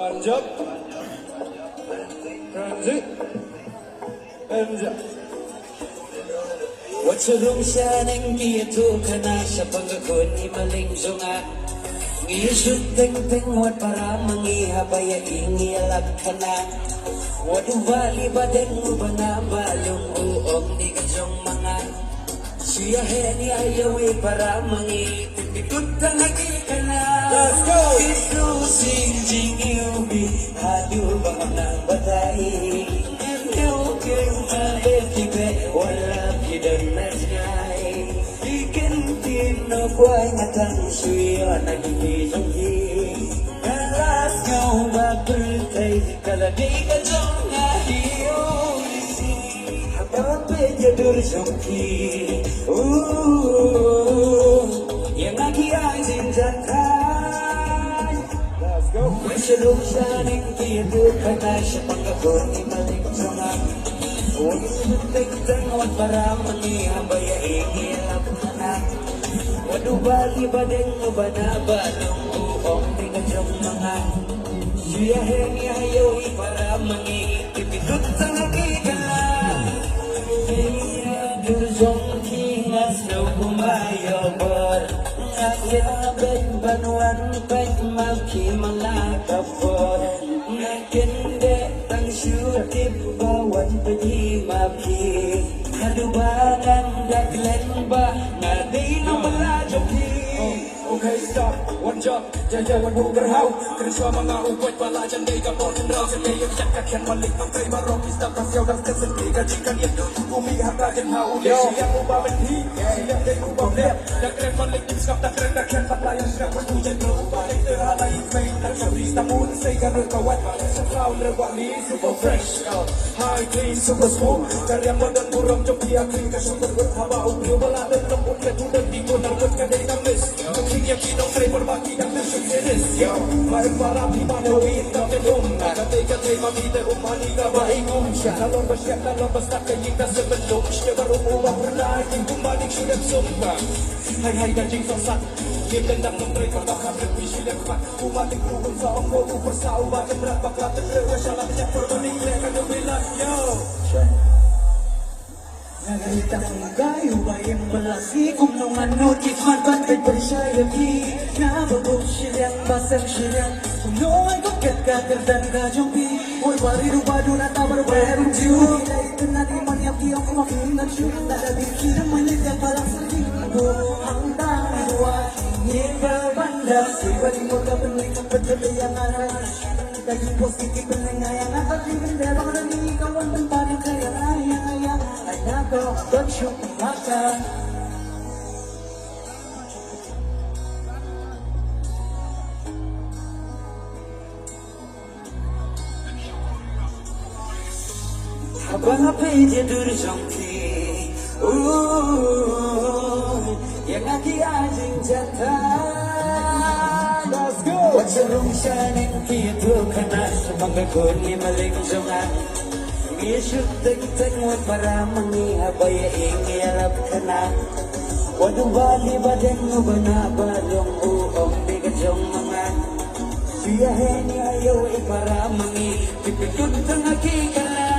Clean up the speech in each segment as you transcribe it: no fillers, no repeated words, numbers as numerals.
Panjat, transit, panjat. Watsulong siya ng kiyatu ka na sa pagkakon ni maling sunga. Ngiyusot teng-teng wat para mangihabaya ingiyalap ka na. Wadubali ba den mo ba na balong uong ni kajong mga. Siya heni ayaw para mangitipikot ka lagi ka na. Let's go! Isusing jing iubi hadu ba ka ng batay. No quay ngặt thằng suy ở nành vì trong gì Alas nhau ba bự thầy cả là đi cả trong ngã hiếu Hãy subscribe cho kênh Ghiền Mì Gõ để không bỏ lỡ những video hấp dẫn. Wadubali ba din mo ba na balong buong di ka siyang mga siyahin ayaw para mangitipidot sa nakita Kaya dulsong kingas na bumayaw bar Nagyabay banuan kahit magkimalakapor Nagkinde ang syutip bawan pa di mapi Nadubangan daglan ba na di na malajoki Okay, stop, one job, jajawan mo garhaw Keriswa mga ukwet, pala dyan day ka portin raw Sa kayang yan kakyan malik ng kay marok Isda pasyaw ng kasan di ka di kanyan Umihak ka dyan hauli Siya mo ba manhi, siya day mo ba flip Nagren malik yung skap, nagren kakyan Patlayan siya kung tujan mo Balik terhalay may Nagsabris na muna say garul kawat Sa clown rewali, super fresh High clean, super smooth Karyang wadan murang joki aking kasyukur Haba ubriyo wala din ng uklet Udan di ko narwat ka day na miss Yakin ang tray berbagi dan tersekeris Yo, baik para pimanawi Ikaw tenung Katay-katay mamita umani ka baingong siya Talong basyak, talong basta kaying ka sa belok Siya baru buwang berlain Kumbalik sudah sumpa Hai-hai daging sosat Game dendang ng tray Pagkakabit silang pat Umating turun sa ang mogo Persao bagan berat bakla terlewa Salah banyak permaning Lekan nubilan Yo Nagalitang kayo ba yung malaki Kung nung ano di manbantay persayagi Nabagong silang basang silang Kung nung ay kagkat-kagardan ka jumpi Hoy barirubado na tabarbarong jiwa Bila ito na di manyaki ang kumakinan siya Lalabing kirang manit ang palang sa tingko Ang tangan buwan Ingin berbanda Sibalik mo ka penulik ang pagkatayan Daging positif penengayang At tingin bang nanging ikaw ang tamparin kaya ayang-ayang Ay nako, bagsyong mata Habang api dia durjong ki Yang aki ajing jantan Let's go! Watsulong siya ng kiyatu ka na Sa pagkakon ni maling sunga Ngiyusot teng-teng wat para mangihabaya ingiyalap ka na Wadubali ba din mo ba na balong uong di ka siyang mga Siyahin ayaw para mangitipidot sa nakita na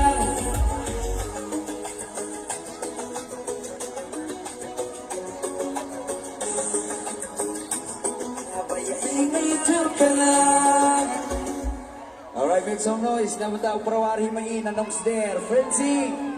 Alright, make some noise. Naman tayo parawari may inanong stair. Frenzy!